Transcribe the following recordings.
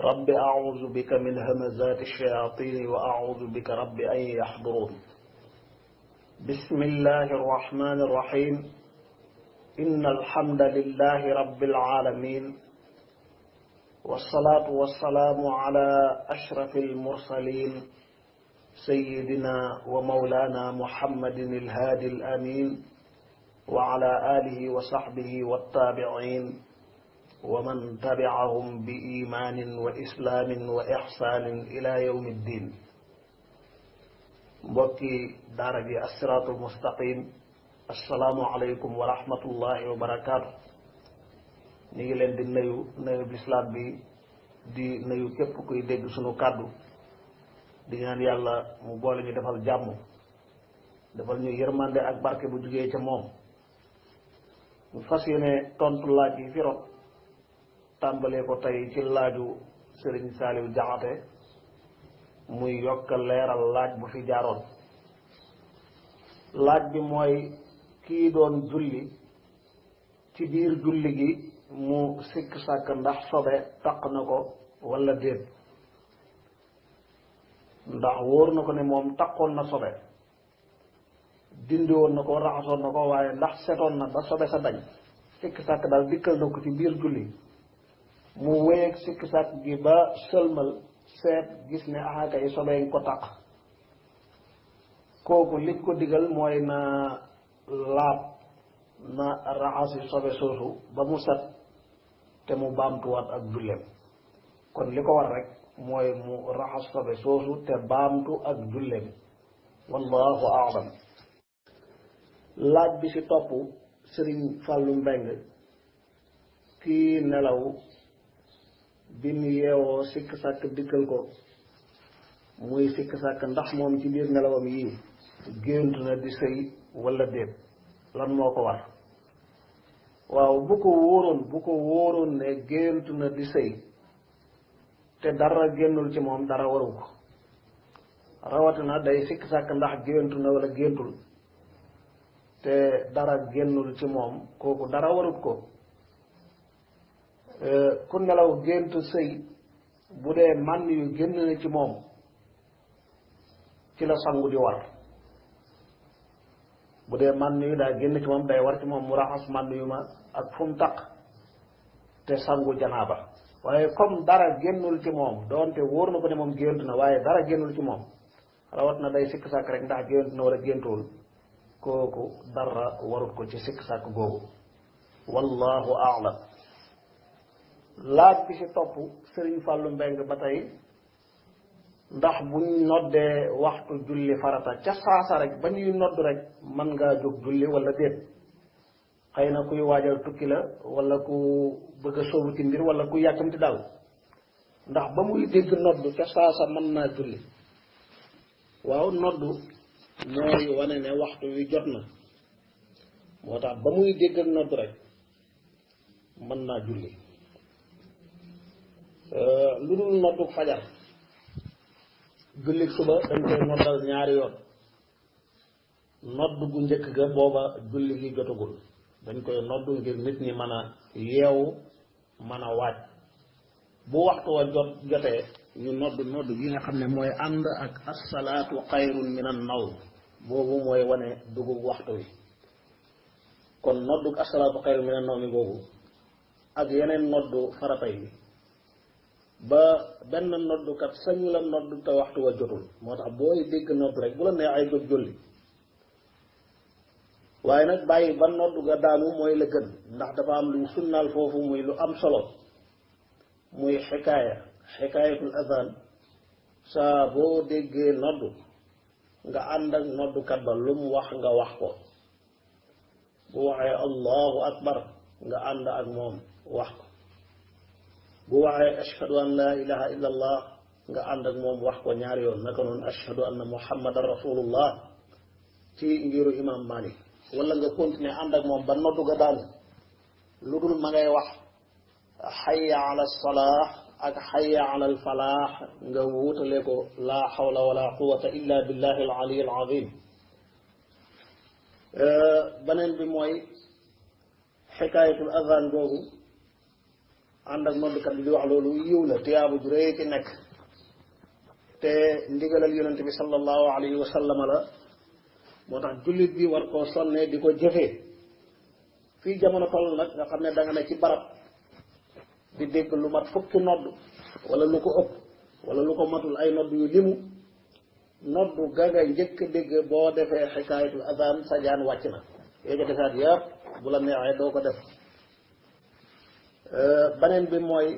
رب أعوذ بك من همزات الشياطين وأعوذ بك رب أن يحضرون بسم الله الرحمن الرحيم إن الحمد لله رب العالمين والصلاة والسلام على أشرف المرسلين سيدنا ومولانا محمد الهادي الأمين وعلى آله وصحبه والتابعين ومن تبعهم بإيمان وإسلام وإحسان إلى يوم الدين mbokki daara gi as-siraatul mustaqim assalaamu aleykum wa rahmatullahi wa barakaatu. ñu ngi leen di nuyu lislaam bi di nuyu képp kuy dégg sunu kàddu di ñaan yàlla mu boole ñu defal jàmm defal ñu yërmande ak barke bu jugee ca moom. ñu fas yéene tontu laaj yi fi rot tàmbalee ko tey ci laaju Sëriñ Saaliw Jaxate muy yokk leeral laaj bu fi jaaroon. laaj bi mooy kii doon julli ci biir julli gi mu sikk sàkk ndax sobe taq na ko walla déet, ndax wóor na ko ne moom taqoon na sobe, dindi woon na ko raxasoon na ko, waaye ndax setoon na ba sobe sa dañ. sikk sàkk daal dikkal na ko ci biir julli mu wéyeeg sikk sàkk gi ba sëlmal seet gis ne axaaka yi sobe yi ko taq. kooku liñ ko digal mooy na laab, na raxasi sobe soosu ba mu set te mu baamtuwaat ak julleem. kon li ko war rek mooy mu raxas sobe soosu te baamtu ak julleem. wallahu a'lam. laaj bi ci topp Sëriñ Fàllu Mbeng, kii nelaw bi mu yeewoo sikk sàkk dikkal ko muy sikk sàkk ndax moom ci biir nelawam yii gént na di sëy walla déet, lan moo ko war. waaw bu ko wóoroon ne gént na di sëy te dara génnul ci moom dara waru ko. rawatina day sikk sàkk ndax géntu na walla géntul te dara génnul ci moom, kooku dara warut ko. ku nelaw gént sëy bu dee mànn yu génn na ci moom ci la sangu di war. bu dee mànn yu daa génn ci moom day war ci moom mu raxas mànn yu ma ak fu mu taq te sangu janaaba. waaye comme dara génnul ci moom, doonte wóor na ko ne moom gént na waaye dara génnul ci moom, rawat na day sikk sàkk rek ndax gént na wala géntuwul, kooku dara warut ko ci sikk sàkk googu. wallahu a'lam. laaj bi ci topp Sëriñ Fàllu Mbeng ba tey, ndax buñ noddee waxtu julli farata ca saasa rek ba ñuy nodd rek mën ngaa jóg julli walla déet. xëy na kuy waajal tukki la walla ku bëgg a sóobu ci mbir walla ku yàkkamti daal, ndax ba muy dégg nodd ca saasa mën naa julli. waaw nodd mooy wane ne waxtu wi jot na, moo tax ba muy dégg nodd rek mën naa julli. lu dul noddu fajar, julli suba dañ koy noddal ñaari yoon. nodd gu njëkk ga booba julli gi jotagul, dañ koy nodd ngir nit ñi mën a yeewu mën a waaj. bu waxtu wa jotee ñu nodd gi nga xam ne mooy ànd ak assalaatu xayrun min an nawm, boobu mooy wane dugub waxtu wi. kon noddu assalaatu xayrun min an nawm boobu ak yeneen noddu farata yi ba benn noddukat sañu la nodd te waxtu wa jotul. moo tax booy dégg nodd rek bu la nee ay jóg julli, waaye nag bàyyi ba nodd ga daanu mooy la gën, ndax dafa am luñ sunnaal foofu muy lu am solo, muy xikaayatul adaan. saa boo déggee nodd nga ànd ak noddukat ba lu mu wax nga wax ko. bu waxee allahu akbar nga ànd ak moom wax ko. bu waxee ashhadu an la ilaha illa allah nga ànd ak moom wax ko ñaari yoon. naka noonu ashhadu anna muhammadan rasulullah ci ngiru imam Malik. wala nga continuer ànd ak moom ba noddu ga daanu, lu dul ma ngay wax xayya ala salaah ak xayya ala al falaax nga wutale ko laa xawla wala quwata illa billahi al ali al azim. beneen bi mooy xikaayatul adaan googu ànd ak noddkat bi di wax loolu yiw la tiyaabu ju rëy ci nekk te ndigalal yonente bi sallallahu alayhi wa sallam la moo tax jullit bi war koo sonne di ko jëfee fii jamono toll nag nga xam ne da nga ne ci barab di dégg lu mat fukki nodd wala lu ko ëpp wala lu ko matul ay nodd yu limu nodd ga nga njëkk dégg boo defee xikaayatul adaan sa jaan wàcc na yooyu ca defaat yëpp bu la neexee doo ko def beneen bi mooy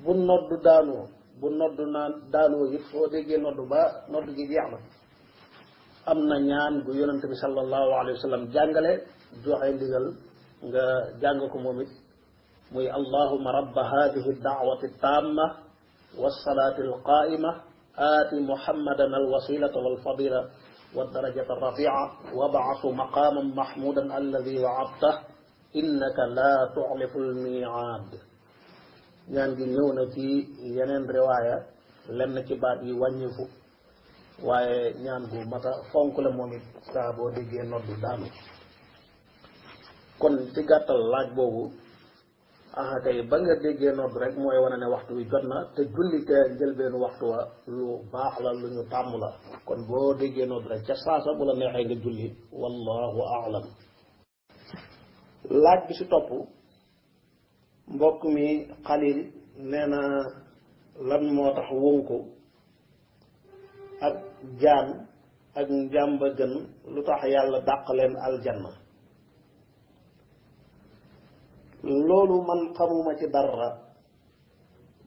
bu nodd daanoo bu nodd naan daanoo it foo déggee nodd ba nodd gi jeex na am na ñaan gu yonente bi sallallahu alayhi wa sallam jàngale joxe ndigal nga jàng ko moom it muy allahuma rabba hadihi daawati tamma wassalati alqaima aati muhammadan alwasilata walfadila والدرجة الرفيعة وابعث مقاما محمودا الذي وعدته إنك لا تخلف الميعاد ñaan gi ñëw na ci yeneen riwaaya lenn ci baat yi wàññiku waaye ñaan gu mata fonk la moom it saa boo déggee noddu daanu kon ci gàttal laaj boobu kay ba nga déggee noddu rek mooy wane ne waxtu wi jot na te julli te njëlbeenu waxtu wa lu baax la lu ñu tàmm la kon boo déggee noddu rek ca saasa bu la neexee nga julli wallahu a'lam laaj bi si topp mbokk mi xalil nee na lan moo tax wënku ak jaan ak njàmba gën lu tax yàlla dàq leen aljanna loolu man xamuma ci dara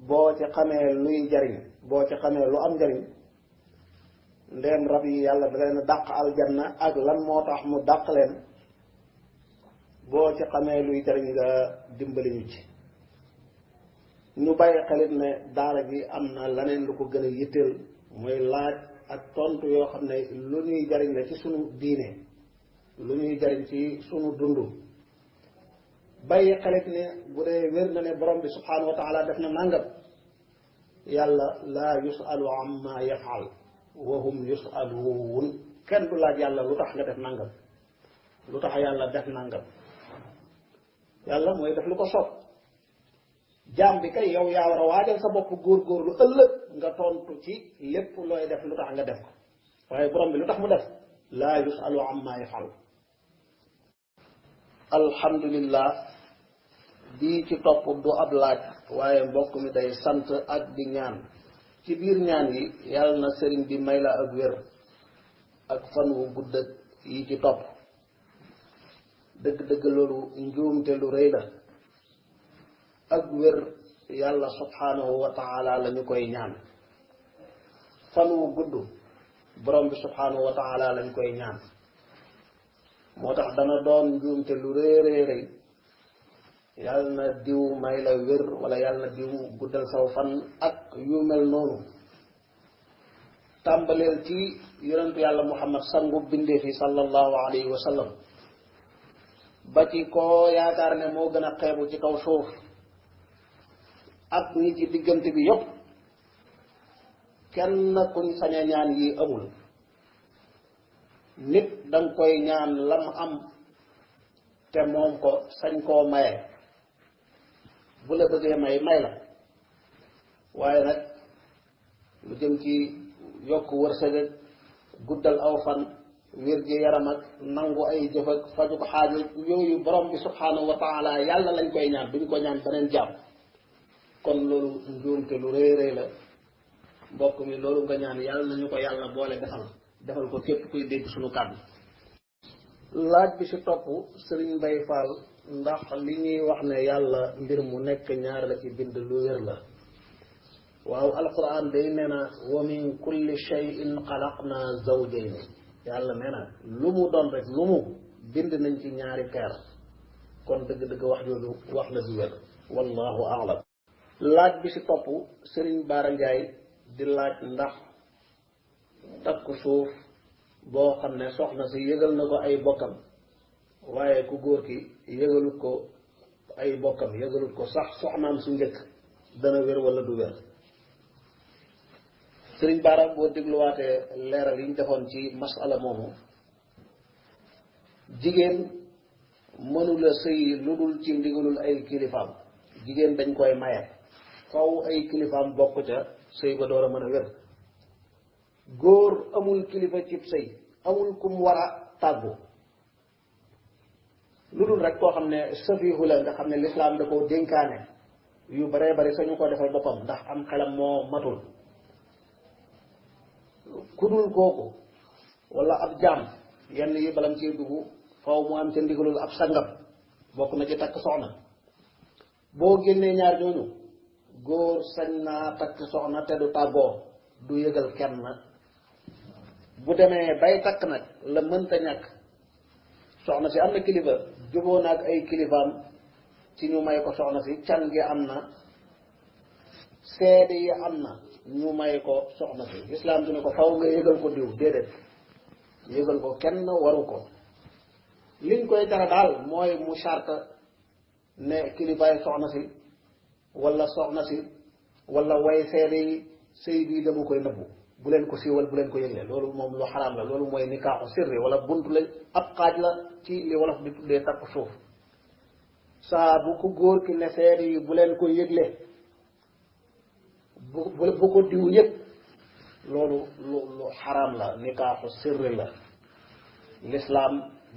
boo ci xamee luy jariñ boo ci xamee lu am njariñ ndéem rab yi yàlla da leen dàq aljanna ak lan moo tax mu dàq leen boo ci xamee luy jariñ nga dimbali ñu ci ñu bàyyi xelit ne daara gi am na leneen lu ko gën a yitteel mooy laaj ak tontu yoo xam ne lu ñuy jariñ la ci sunu diine lu ñuy jariñ ci sunu dund bàyyi xelit ne bu dee wér na ne borom bi subhanahu wa taala def na nàngam yàlla laa yusalu amma yafal wa hum yusaluun kenn du laaj yàlla lu tax nga def nàngam lu tax yàlla def nàngam yàlla mooy def lu ko soob jaam bi kay yow yaa war a waajal sa bopp góorgóorlu ëllëg nga tontu ci lépp looy def lu tax nga def ko waaye borom bi lu tax mu def laa yusalu amma yafal alhamdulillah bii ci topp du ab laaj waaye mbokk mi day sant ak di ñaan ci biir ñaan yi yàlla na sëriñ bi may la ak wér ak fan wu gudd yi ci topp dëgg-dëgg loolu njuumte lu rëy la ak wér yàlla subhanahu wa taala la ñu koy ñaan fan wu gudd borom bi subhanahu wa taala la ñu koy ñaan moo tax dana doon njuumte lu rëy rëy yàlla na diw may la wér wala yàlla na diw guddal saw fan ak yu mel noonu tàmbaleel ci yonentu yàlla muhammad sangu bindee fi sallallahu alayhi wa sallam ba ci koo yaakaar ne moo gën a xeebu ci kaw suuf ak ñi ci diggante bi yëpp kenn kuñ sañ a ñaan yi amul nit danga koy ñaan lam am te moom ko sañ koo maye bu la bëggee may la waaye nag lu jëm ci yokk wërsëg ak guddal aw fan wér gi yaram ak nangu ay jëf ak faju ko xaaj yooyu borom bi subhanahu wa taala yàlla lañ koy ñaan duñ ko ñaan beneen jàmm kon loolu njuumte lu rëy rëy la mbokk mi loolu nga ñaan yàlla nañu ko yàlla boole defal ko képp kuy dégg suñu kàddu laaj bi ci topp Serigne Mbaye Fall ndax li ñuy wax ne yàlla mbir mu nekk ñaar la ci bind lu wér la waaw alquran day nee na wa min kulli shay'in xalaqna zawjayn yàlla nee na lu mu doon rek lu mu bind nañ ci ñaari peer kon dëgg-dëgg wax jooju wax la du wér wallahu a'lam laaj bi ci topp Serigne Bara Ndiaye di laaj ndax takku suuf boo xam ne soxna si yëgal na ko ay bokkam waaye ku góor ki yëgalut ko ay bokkam yëgalut ko sax soxnaam su njëkk dana wér wala du wér Sëriñ Bara boo dégluwaatee leeral yi ñu defoon ci masala moomu jigéen mënula sëy lu dul ci ndigalul ay kilifaam jigéen dañ koy maye faw ay kilifaam bokk ca sëy ba door a mën a wér góor amul kilifa cib sëy amul kum war a tàggu lu dul rek koo xam ne safiihu la nga xam ne lislaam da koo dénkaane yu baree bari sañu ko defal boppam ndax am xelam moo matul ku dul kooku wala ab jaam yenn yi balam ci dugg faw mu am ca ndigalul ab sangam bokk na ci takk soxna boo génnee ñaar ñooñu góor sañ naa takk soxna te du tàggoo du yëgal kenn bu demee bay takk nag la mënta ñàkk soxna si am na kilifa juboo na ak ay kilifaam ci ñu may ko soxna si can gi am na seede yi am na ñu may ko soxna si islam du ne ko faw nga yëgal ko diw déedéet yëgal ko kenn waru ko liñ koy tere daal mooy mu charte ne kilifaay soxna si wala soxna si wala way seede yi sëy bii dama koy nëbbu bu leen ko siiwal bu leen ko yëgle loolu moom lu xaraam la loolu mooy nikaaxu sirri wala buntu la ab xaaj la ci li wolof di tuddee takk suuf saa bu ko góor ki ne seede yi bu leen ko yëgle bu ko diw yëpp loolu lu xaraam la nikaaxu sirri la lislaam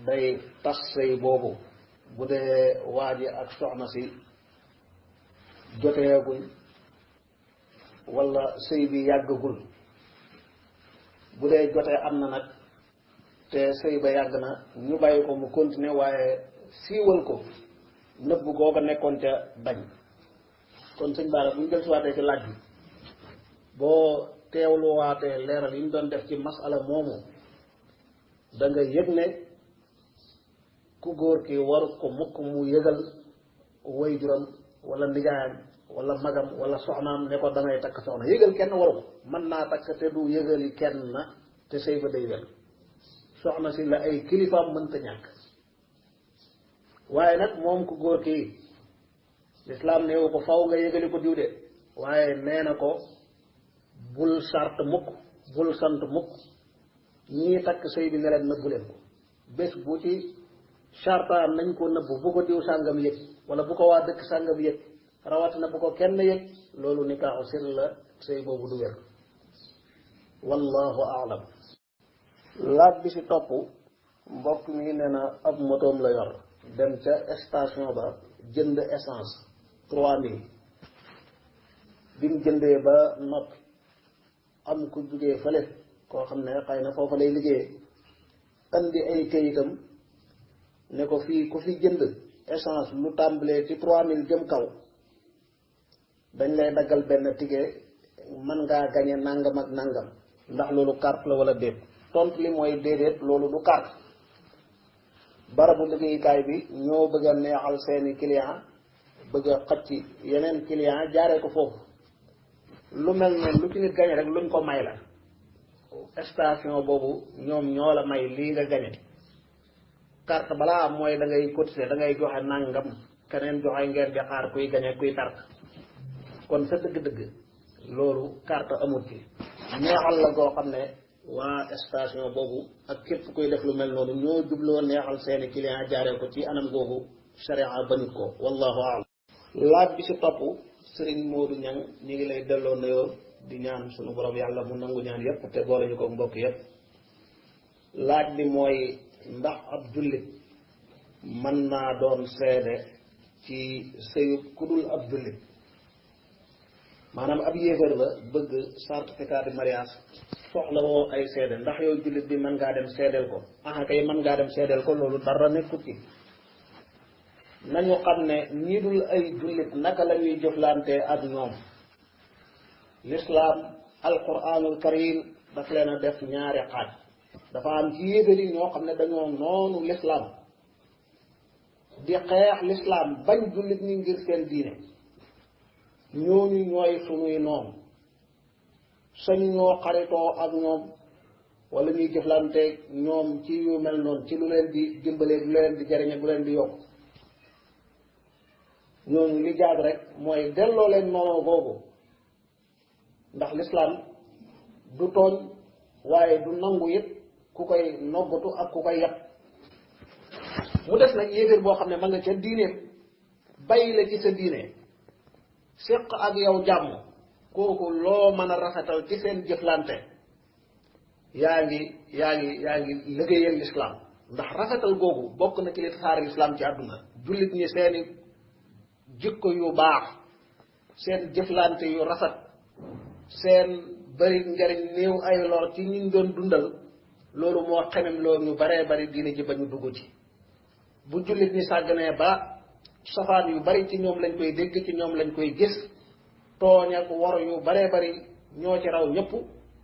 day tas sëy boobu bu dee waa ji ak soxna si joteeguñ wala sëy bi yàggagul bu dee jotee am na nag te sëy ba yàgg na ñu bàyyi ko mu continuer waaye siiwal ko nëbb googa nekkoon ca bañ kon sëñ Bara bu ñu del siwaatee ci laaj bi boo teewluwaatee leeral yi ñu doon def ci masala moomu da nga yëg ne ku góor ki waru ko mukk mu yëgal waajuram wala nijaayam wala magam wala soxnaam ne ko damay takk soxna yëgal kenn waru ko mën naa takk te du yëgali kenn te sëy ba day wel soxna si la ay kilifaam mënta ñàkk waaye nag moom ku góor kii lislaam neewu ko faw nga yëgali ko diw de waaye nee na ko bul sart mukk bul sant mukk ñii takk sëy bi ne leen nëbbu leen ko bés bu ci sartaan nañ ko nëbbu bu ko diw sàngam yëg wala bu ko waa dëkk sàngam yëg rawatina bu ko kenn yëg loolu nikaaxu sir la sëy boobu du wér wallahu aalam laaj bi ci topp mbokk mi nee na ab motoom la yor dem ca station ba jënd essence 3000 bi mu jëndee ba noppi am ku jugee fële koo xam ne xëy na foofa lay liggéeyee andi ay këyitam ne ko fii ku fi jënd essence lu tàmbalee ci 3000 jëm kaw dañ lay daggal benn ticket mën ngaa gañe nangam ak nangam ndax loolu carte la wala déet tontu li mooy déedéet loolu du carte barabu liggéeyukaay bi ñoo bëgg a neexal seeni client bëgg a xëcc yeneen client jaaree ko foofu lu mel noonu lu ci nit gañe rek luñ ko may la station boobu ñoom ñoo la may lii nga gañe carte balaa am mooy da ngay cotiser da ngay joxe nangam keneen joxe ngeen di xaar kuy gañe kuy carte kon sa dëgg-dëgg loolu carte amut ci neexal la goo xam ne waa station boobu ak képp kuy def lu mel noonu ñoo jubloo neexal seeni client jaaree ko ci anam googu sharia bañut ko wallahu a'lam laaj bi ci topp Serigne Modou Niang ñu ngi lay delloo nuyoo di ñaan sunu borom yàlla mu nangu ñaan yépp te boole ñu ko mbokk yépp laaj bi mooy ndax ab jullit mën naa doon seede ci sëyu ku dul ab jullit maanaam ab yéefar la bëgg certificat de mariage soxla woo ay seede ndax yow jullit bi mën ngaa dem seedeel ko aha kay mën ngaa dem seedeel ko loolu dara nekkut ci nañu xam ne ñi dul ay jullit naka la ñuy jëflante ak ñoom lislaam alquranul karim daf leen a def ñaari xaaj dafa am ci yéefari ñoo xam ne dañoo noonu lislaam di xeex lislaam bañ jullit ñi ngir seen diine ñooñu ñooy sunuy noonu sañu ñoo xaritoo ak ñoom wala ñuy jëflanteeg ñoom ci yu mel noonu ci lu leen di dimbalee lu leen di jariñe bu leen di yokk ñooñu li jaag rek mooy delloo leen noonu boobu ndax lislaam du tooñ waaye du nangu it ku koy noggatu ak ku koy yàpp mu des nag yéeféer boo xam ne ma nga ca diine bàyyi la ci sa diine séq ak yow jàmm kooku loo mën a rafetal ci seen jëflante yaa ngi liggéeyal lislaam ndax rafetal googu bokk na ci li tasaare lislaam ci àdduna jullit ñi seeni jikko yu baax seen jëflante yu rafet seen bari njariñ néew ay lor ci ñiñ doon dundal loolu moo xemem loo ñu baree bari diine ji ba ñu dugg ci bu jullit ñi sàgganee ba safaan yu bari ci ñoom lañ koy dégg ci ñoom lañ koy gis tooñ ak wor yu baree bari ñoo ci raw ñëpp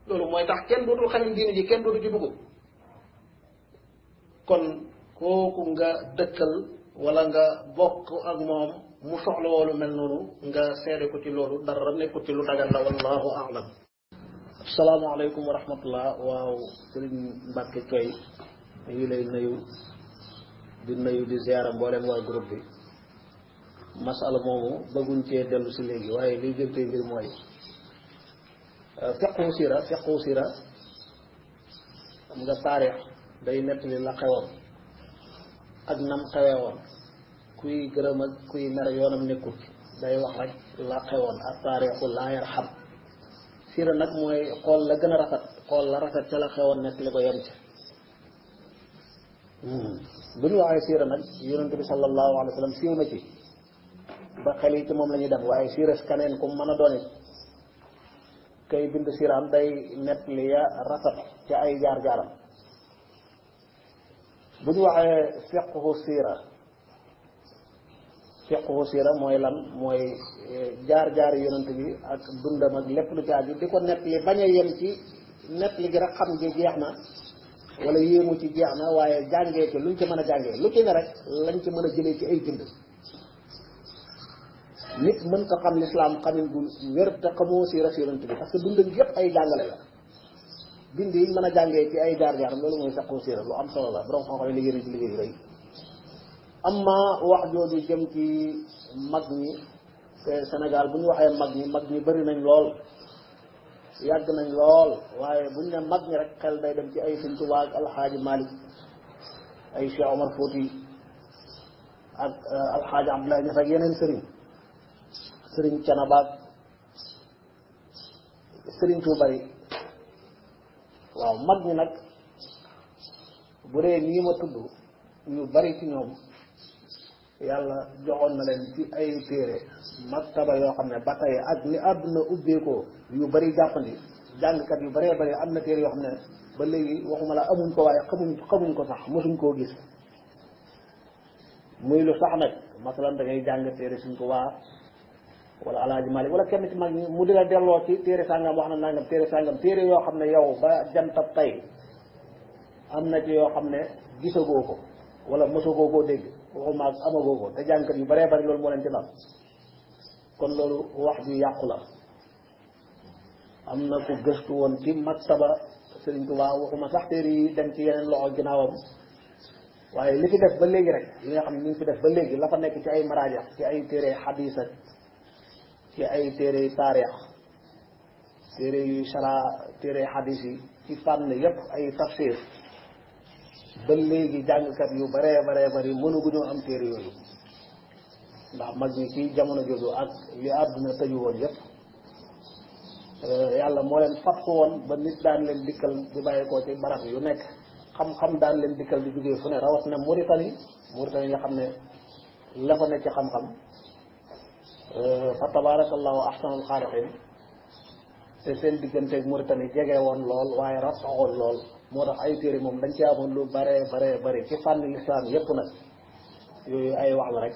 loolu mooy tax kenn dootul xamem diine ji kenn dootu ci dugg kon kooku nga dëkkal wala nga bokk ak moom mu soxla woolu mel noonu nga seede ko ci loolu dara nekkul ci lu dagan la wallahu a'lam. asalaamaaleykum wa rahmatullah. waaw sëriñ Mbacke Coy ñu ngi lay nuyu di ziara mboolem waa groupe bi masala moomu bëgguñ cee dellu si léegi waaye liy jëmtee mbir mooy fiqhu sira xam nga taarix day nettali la xewoon ak nam xewee woon kuy gërëm ak kuy mer yoonam nekkul day wax rek la xewoon ak taarixu laa yarham sira nag mooy xool la gën a rafet xool la rafet ca la xewoon nettali ko yem ca bu ñu waxee siira nag yonent bi sallallahu alayhi wa sallam siiw na ci ba xel yi ci moom la ñuy dem waaye siira kaneen ku mën a doon it kay bind siiraam day nettali ya rafet ca ay jaar-jaaram bu ñu waxee fiqhu siira mooy lan mooy jaar-jaari yonent bi ak dundam ak lépp lu ci aju di ko nettali bañ a yem ci nettali gi rek xam gi jeex na wala yéemu ci jeex na waaye jàngee ci luñ ci mën a jàngee lu ci ne rek lañ ci mën a jëlee ci ay bind nit mën ko xam lislaam xamin bu wér te xamoo siira yonent bi parce que dundam yépp ay jàngale la bind yi mën a jàngee ci ay jaar-jaaram loolu mooy fiqhu siira lu am solo la borom xam-xam yi liggéey ci liggéey rëy amma wax jooju jëm ci mag ñi te Sénégal bu ñu waxee mag ñi bari nañ lool yàgg nañ lool waaye bu ñu ne mag ñi rek xel day dem ci ay Sëñ Tuubaa ak alxaaji Malik ay Cheikh Omar Fouti ak alxaaji Abdoulaye Niass ak yeneen sëriñ Canaba ak sëriñ su bari waaw mag ñi nag bu dee ñii ma tudd ñu bari ci ñoom yàlla joxoon na leen ci ay téere maktaba yoo xam ne ba tey ak ni àdduna ubbeekoo yu bari jàppandi jàngkat yu baree bari am na téere yoo xam ne ba léegi waxuma la amuñ ko waaye xamuñ ko sax mosuñ koo gis muy lu sax nag masalan da ngay jàng téere suñ ko waa wala alaaji Malik wala kenn ci mag ñi mu di la delloo ci téere sàngam wax na nangam téere yoo xam ne yow ba jantab tey am na ci yoo xam ne gisagoo ko wala mosagoo koo dégg waxuma ak amagoo ko te jàngkat yu baree bari loolu moo leen ci dal kon loolu wax ju yàqu la am na ku gëstu woon ci maktaba Sëriñ Tuubaa waxuma sax téere yi dem ci yeneen loxo ginnaawam waaye li fi def ba léegi rek li nga xam ne ñu ngi fi def ba léegi la fa nekk ci ay maraaja ci ay téere xadiis ak ci ay téere taarix téere yu sara téere xadiis yi ci fànn yépp ay tafsir ba léegi jàngkat yu baree bari mënuguñoo am téere yooyu ndax mag ñi ci jamono jooju ak li àdduna tëju woon yépp yàlla moo leen fattu woon ba nit daan leen dikkal di bàyyeekoo ci barab yu nekk xam-xam daan leen dikkal di jógee fu ne rawat na Mauritanie nga xam ne la fa nekk ci xam-xam fa tabarakallahu ahsanul xaaliqin te seen digganteeg Mauritanie jege woon lool waaye rattaxoon lool moo tax ay téere moom dañ ci amoon lu bare ci fànn lislaam yépp nag yooyu ay wax la rek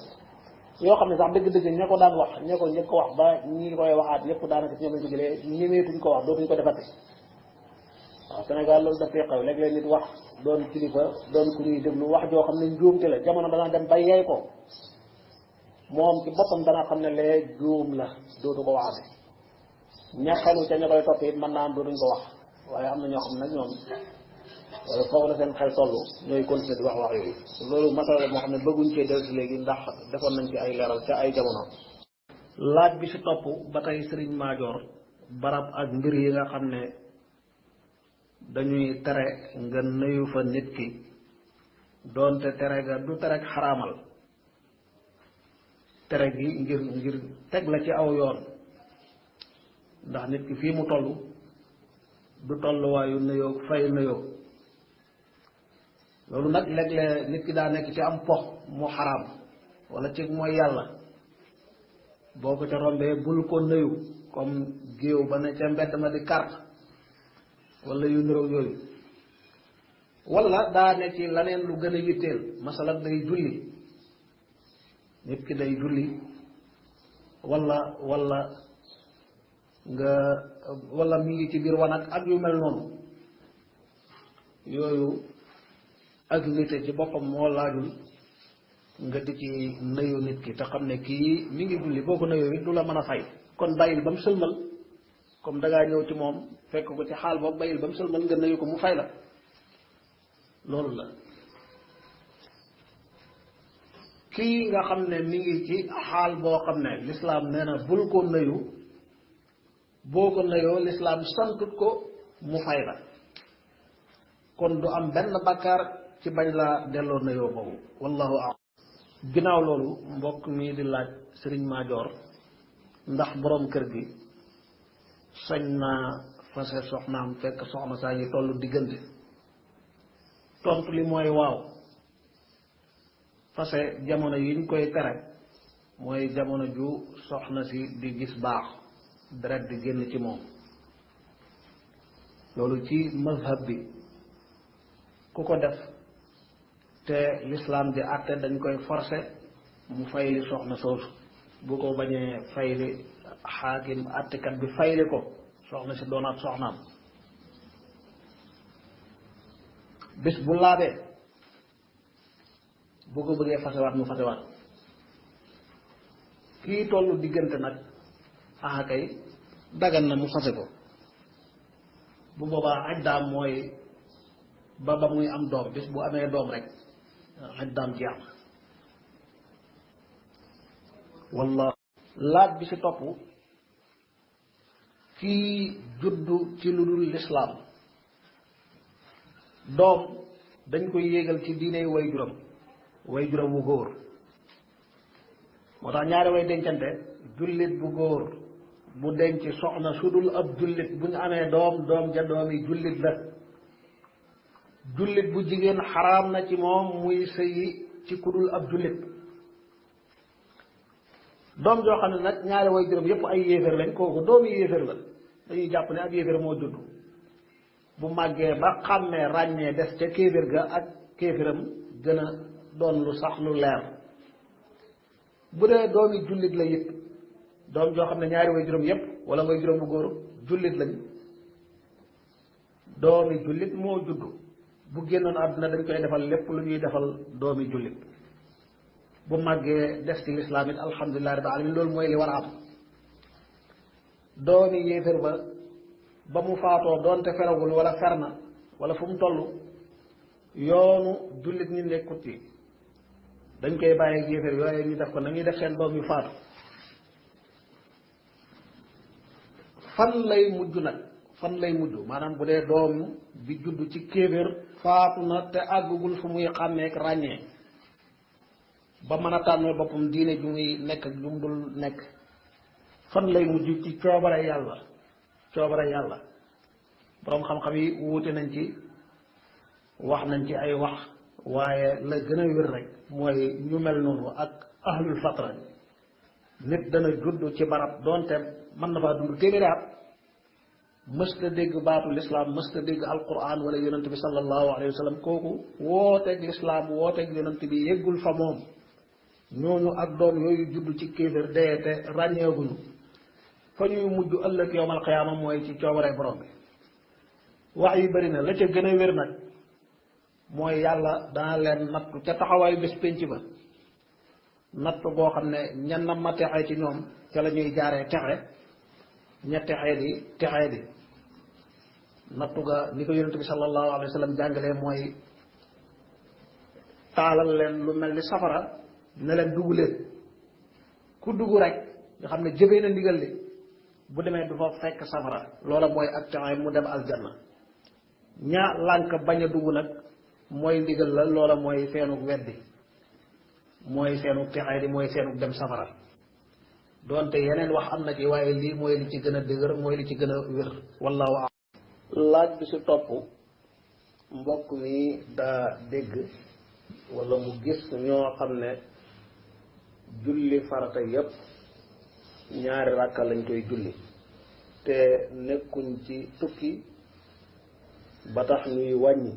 yoo xam ne sax dëgg-dëgg ña ko daan wax ña ko njëkk ko wax ba ñi koy waxaat yépp daanaka ci ñoom lañ ko jëlee ñemeetuñ ko wax dootuñ ko defati waaw Sénégal loolu dafay xew léeg-léeg nit wax doon kilifa doon ku ñuy déglu wax joo xam ne njuumte la jamono dana dem ba yeey ko moom ci boppam dana xam ne lee juum la dootu ko waxati ña xelu ca ña koy topp it mën naa am dootuñ ko wax waaye am na ñoo xam ne nag ñoom foofu la seen xel toll ñooy continuer di wax yooyu loolu masala moo xam ne bëgguñ cee dellu si léegi ndax defoon nañ ci ay leeral ca ay jamono. laaj bi si topp ba tey sëriñ Maajoor barab ak mbir yi nga xam ne dañuy tere nga nuyu fa nit ki doonte tere ga du tere xaraamal tere gi ngir teg la ci aw yoon ndax nit ki fii mu toll du tolluwaayu nuyoo fay nuyoo loolu nag léeg-léeg nit ki daa nekk ci am pox mu xaraam wala ci mooy yàlla boo ko ca rombee bul ko nuyu comme géew ba ne ca mbedd ma di carte wala yu niroog yooyu wala daa ne ci laneen lu gën a yitteel masalan day julli nit ki day julli wala mi ngi ci biir wanag ak yu mel noonu yooyu ak nite ci boppam moo laajul nga di ci nuyu nit ki te xam ne kii mi ngi julli boo ko nuyoo it du la mën a fay kon bàyyil ba mu sëlmal comme dangaa ñëw ci moom fekk ko ci xaal boobu bàyyil ba mu sëlmal nga nuyu ko mu fay la loolu la kii nga xam ne mi ngi ci xaal boo xam ne lislaam nee na bul ko nuyu boo ko nuyoo lislaam santut ko mu fay la kon du am benn bakkaar ci bañ laa delloo nuyoo boobu wallahu a'lam ginnaaw loolu mbokk mii di laaj sëriñ Maajoor ndax boroom kër gi sañ naa fase soxnaam fekk soxna saa ngi tollu diggante tontu li mooy waaw fase jamono yi ñu koy tere mooy jamono ju soxna si di gis baax deret di génn ci moom loolu ci mazhab bi ku ko def te l'islam di àtte dañ koy forcer mu fayli soxna soosu bu ko bañee fayli xaakim àttekat bi fayli ko soxna si doonaat soxnaam bis bu laabee bu ko bëggee fasewaat mu fasewaat kii tollu diggante nag kay dagan na mu fase ko bu boobaa iddaam mooy ba muy am doom bis bu amee doom rek iddaam jeex na walla laaj bi ci topp kii juddu ci lu dul lislaam doom dañ koy yéegal ci diiney way juróom wu góor moo tax ñaari way dencante jullit bu góor bu denc soxna su dul ab jullit bu ñu amee doom ja doomi jullit la jullit bu jigéen xaraam na ci moom muy sëyi ci ku dul ab jullit doom joo xam ne nag ñaari way juróom yépp ay yéeféer lañ kooku doomi yéeféer la dañuy jàpp ne ab yéeféer moo judd bu màggee ba xàmmee ràññee des ca kéeféer ga ak kéeféeram gën a doon lu sax lu leer bu dee doomi jullit la it doom joo xam ne ñaari way juróom yépp wala way juróom bu góor jullit lañ doomi jullit moo judd bu génnoon àdduna dañ koy defal lépp lu ñuy defal doomi jullit bu màggee des ci lislaam it alhamdulillahi rabbil alamin loolu mooy li war a am doomi yéeféer ba mu faatoo doonte feragul wala fer na wala fu mu toll yoonu jullit ñi nekkut ci dañ koy bàyyi yéeféer yooyu ñu def ko nañuy def seen doom yu faatu fan lay mujj maanaam bu dee doom bi judd ci kéeféer faatu na te àggugul fu muy xàmmeek ràññee ba mën a tànnal boppam diine ju muy nekk ak ju mu dul nekk fan lay mujj ci coobare yàlla boroom xam-xam yi wuute nañ ci wax nañ ci ay wax waaye la gën a wér rek mooy ñu mel noonu ak ahlul fatra nit dana judd ci barab doonte mën na faa dund téeméeri at mësta dégg baatu lislaam mësta dégg alquran wala yonent bi sallallahu alayhi wa sallam kooku wooteeg lislaam wooteeg yonent bi yeggul fa moom ñooñu ak doom yooyu judd ci kéeféer dee te ràññeeguñu fa ñuy mujj ëllëg yowmal qiyaama mooy ci coobare borom bi wax yi bëri na la ca gën a wér nag mooy yàlla dana leen nattu ca taxawaayu bés pénc ba nattu goo xam ne ñan na ma texee ci ñoom ca la ñuy jaaree texe ña texee di nattu ga ni ko yonent bi sallallahu alayhi wa sallam jàngalee mooy taalal leen lu mel ni safara ne leen dugg leen ku dugg rek nga xam ne jëfee na ndigal li bu demee du fa fekk safara loola mooy ak texe mu dem aljanna ña lànk bañ a dugg nag mooy ndigal la loola mooy feenu weddi mooy seenu texee di mooy seenu dem safara doonte yeneen wax am na ci waaye lii mooy li ci gën a dëgër mooy li ci gën a wér wallahu a'lam. laaj bi si topp mbokk mi daa dégg wala mu gis ñoo xam ne julli farata yépp ñaari ràkka lañ koy julli te nekkuñ ci tukki ba tax ñuy wàññi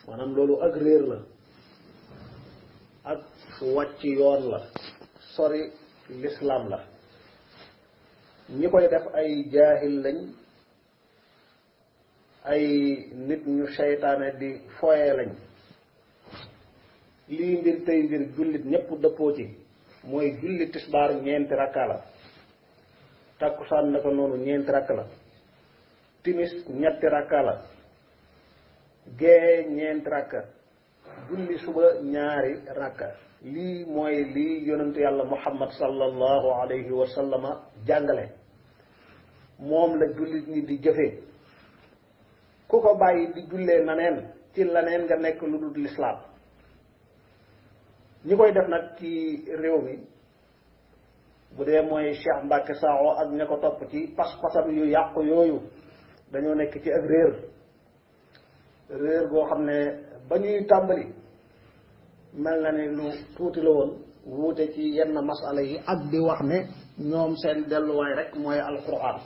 maanaam loolu ak réer la ak wàcc yoon la sori lislaam la ñi koy def ay jaahil lañ ay nit ñu seytaane di foye lañ lii mbir tey mbir jullit ñépp dëppoo ci mooy julli tisbaar ñeenti rakka la takkusaan na ko noonu ñeenti rakka la timis ñetti rakka la gee ñeenti rakka julli suba ñaari rakka lii mooy lii yonentu yàlla muhammad sallallahu alayhi wa sallama jàngale moom la jullit ñi di jëfee ku ko bàyyi di jullee naneen ci laneen nga nekk lu dul lislaam ñi koy def nag ci réew mi bu dee mooy Cheikh Mbacke Sakho ak ña ko topp ci pas-pasam yu yàqu yooyu dañoo nekk ci ak réer boo xam ne ba ñuy tàmbali mel na ni lu tuuti la woon wuute ci yenn masala yi ak di wax ne ñoom seen delluwaay rek mooy alquran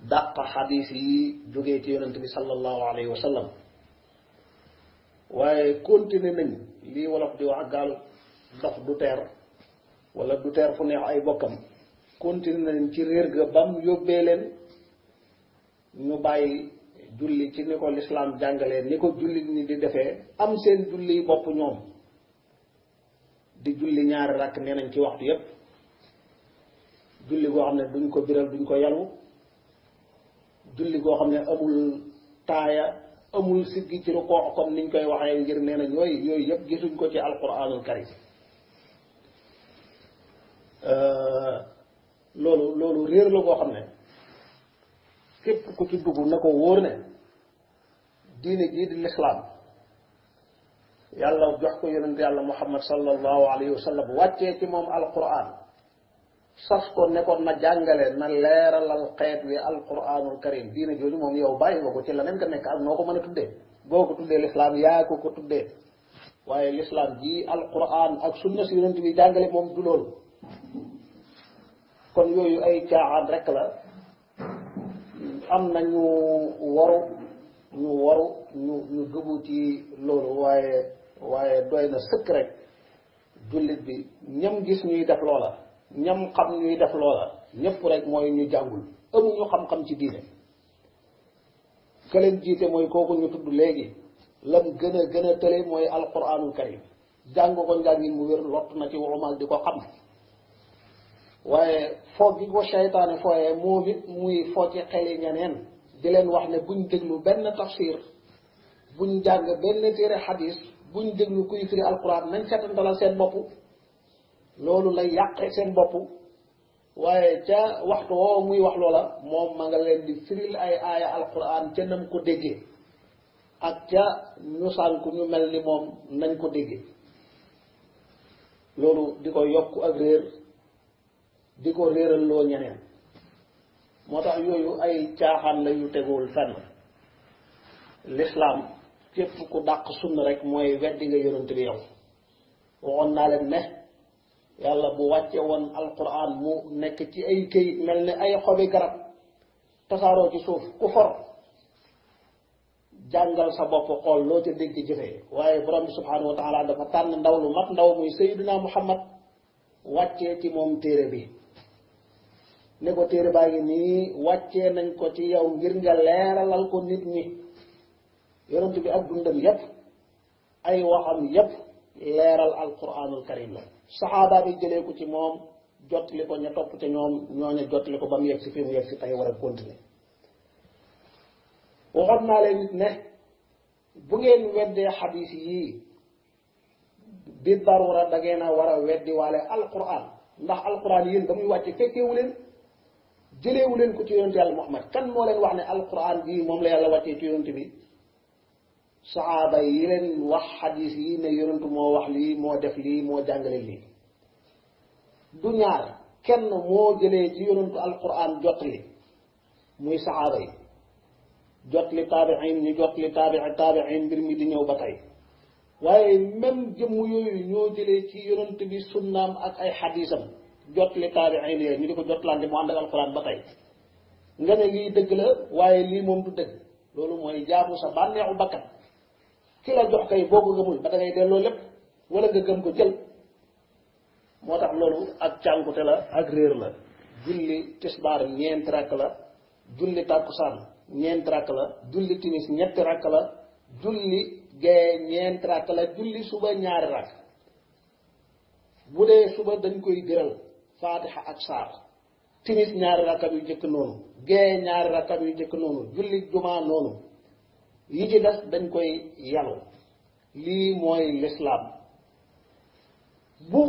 dàq xadiis yi jógee ci yonent bi sallallahu alayhi wa sallam waaye continuer nañ lii wolof di wax gaalu dox du teer wala du teer fu neex ay bokkam continuer nañ ci réer ga bam yóbbee leen ñu bàyyi julli ci ni ko lislaam jàngalee ni ko julli ni di defee am seen julli bopp ñoom di julli ñaari rakk nee nañ ci waxtu yépp julli goo xam ne duñ ko biral duñ ko yalu julli goo xam ne amul taaya amul siggi ci rukoo comme niñ koy waxee ngir nee na yooyu yépp gisuñ ko ci alquranul karim loolu réer la goo xam ne képp ku ci dugg na ko wóor ne diine jii di lislaam yàlla jox ko yonent yàlla muhammad sallallahu alayhi wa sallam wàccee ci moom alquran sas ko nekkoon na jàngale na leeralal xeet wi alquranul karim diine jooju moom yow bàyyi nga ko ci leneen nga nekk ak noo ko mën a tuddee boo ko tuddee lislaam yaa ko tuddee waaye lislaam ji alquran ak sunna si yonent bi jàngale moom du loolu kon yooyu ay caaxaan rek la am na ñu waru ñu dugg ci loolu waaye doy na sëkk rek jullit bi ñam gis ñuy def loola ñam xam ñuy def loola ñëpp rek mooy ñu jàngul amuñu xam-xam ci diine ka leen jiite mooy kooku ñu tudd léegi lam gën a tële mooy alquranul karim jàng ko njàngin mu wér lott na ci waxumaak di ko xam waaye foo gi ko seytaane fooyee moom it muy foo ci xeli ñeneen di leen wax ne buñ déglu benn tafsir buñ jàng benn téere xadis buñ déglu kuy firi alquran nañ seetantalal seen bopp loolu lay yàqe seen bopp waaye ca waxtu woo muy wax loola moom ma nga leen di firil ay aaya alquran ca nam ko déggee ak ca ñu sànku ñu mel ni moom nañ ko déggee loolu di ko yokk ak réer di ko réeral loo ñeneen moo tax yooyu ay caaxaan la yu teguwul fenn lislaam képp ku dàq sunna rek mooy weddi nga yonent bi yow waxoon naa leen ne yàlla bu wàcce woon alquran mu nekk ci ay këyit mel ni ay xobi garab tasaaroo ci suuf ku for jàngal sa bopp xool loo ca dégg jëfee waaye borom bi subhanahu wa taala dafa tànn ndaw lu mat ndaw muy sayyidina muhammad wàccee ci moom téere bi ne ko téere baa ngi nii wàccee nañ ko ci yow ngir nga leeralal ko nit ñi yonent bi ak dundam yépp ay waxam yépp leeral alquranul karim la saxaaba bi jëlee ko ci moom jottali ko ña topp ca ñoom ñooña jottali ko ba mu yegg si fi mu yegg si tey war a continuer waxoon naa leen nit ne bu ngeen weddee xadiis yii bi darura da ngeen a war a weddi waale alquran ndax alquran yéen ba muy wàcce fekkeewu leen jëleewu leen ko ci yonent yàlla Muhammad kan moo leen wax ne alquran bii moom la yàlla wàccee ci yonent bi saxaaba yi leen wax xadis yi ne yonentu moo wax lii moo def lii moo jàngale lii du ñaar kenn moo jëlee ci yonentu alquran jot li muy saxaaba yi jot li taabiin ñu jot li taabiin mbir mi di ñëw ba tey waaye même jëmm yooyu ñoo jëlee ci yonent bi sunnaam ak ay xadisam jot li taabiin yooyu ñu di ko jotlante mu ànd ak alquran ba tey nga ne lii dëgg la waaye lii moom du dëgg loolu mooy jaamu sa bànneexu bakkat ki la jox kay boo ko gëmul ba da ngay delloo lépp wala nga gëm ko jël moo tax loolu ak cànkute la ak réer la julli tisbaar ñeenti rakk la julli tàkkusaan ñeenti rakk la julli timis ñetti rakk la julli gee ñeenti rakk la julli suba ñaari rakk bu dee suba dañ koy gëral faatixa ak saar timis ñaari rakkam yu jëkk noonu gee ñaari rakkam yu jëkk noonu julli jumaa noonu yi ci des dañ koy yalu lii mooy lislaam bu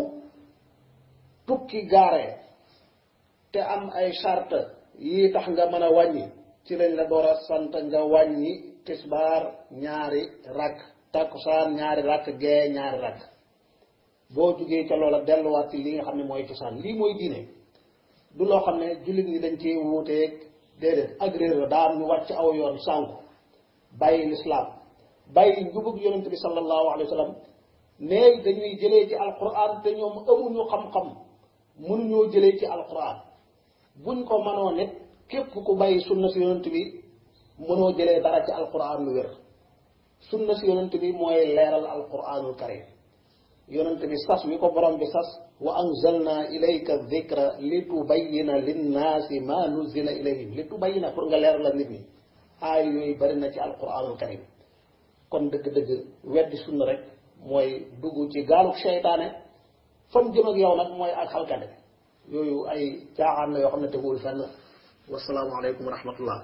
tukki gaare te am ay charte yii tax nga mën a wàññi ci lañ la door a sant nga wàññi tisbaar ñaari rakk takkusaan ñaari rakk gee ñaari rakk boo jugee ca loola delluwaat ci li nga xam ne mooy cosaan lii mooy diine du loo xam ne jullit ñi dañ ci wuuteeg déedéet ak réer la daa am ñu wàcc aw yoon sànku bàyyi lislaam bàyyi njubug yonent bi sallallahu alayhi wa sallam ne dañuy jëlee ci alquran te ñoom amuñu xam-xam mënuñoo jëlee ci alquran buñ ko mënoo nit képp ku bàyyi sunna si yonent bi mënoo jëlee dara ci alquran lu wér sunna si yonent bi mooy leeral alquranul karim yonent bi sas wi ko borom bi sas wa anzalna ilayka dhikra li tubayyina linnaasi ma nuzila ilayhim li tubayyina pour nga leeral la nit ñi aay yooyu bari na ci alquranul karim kon dëgg-dëgg weddi sunna rek mooy dugg ci gaaluk seytaane fam jëm ak yow nag mooy ak xalkande yooyu ay caaxaan la yoo xam ne teguwul fenn wasalaamu aleykum wa rahmatullah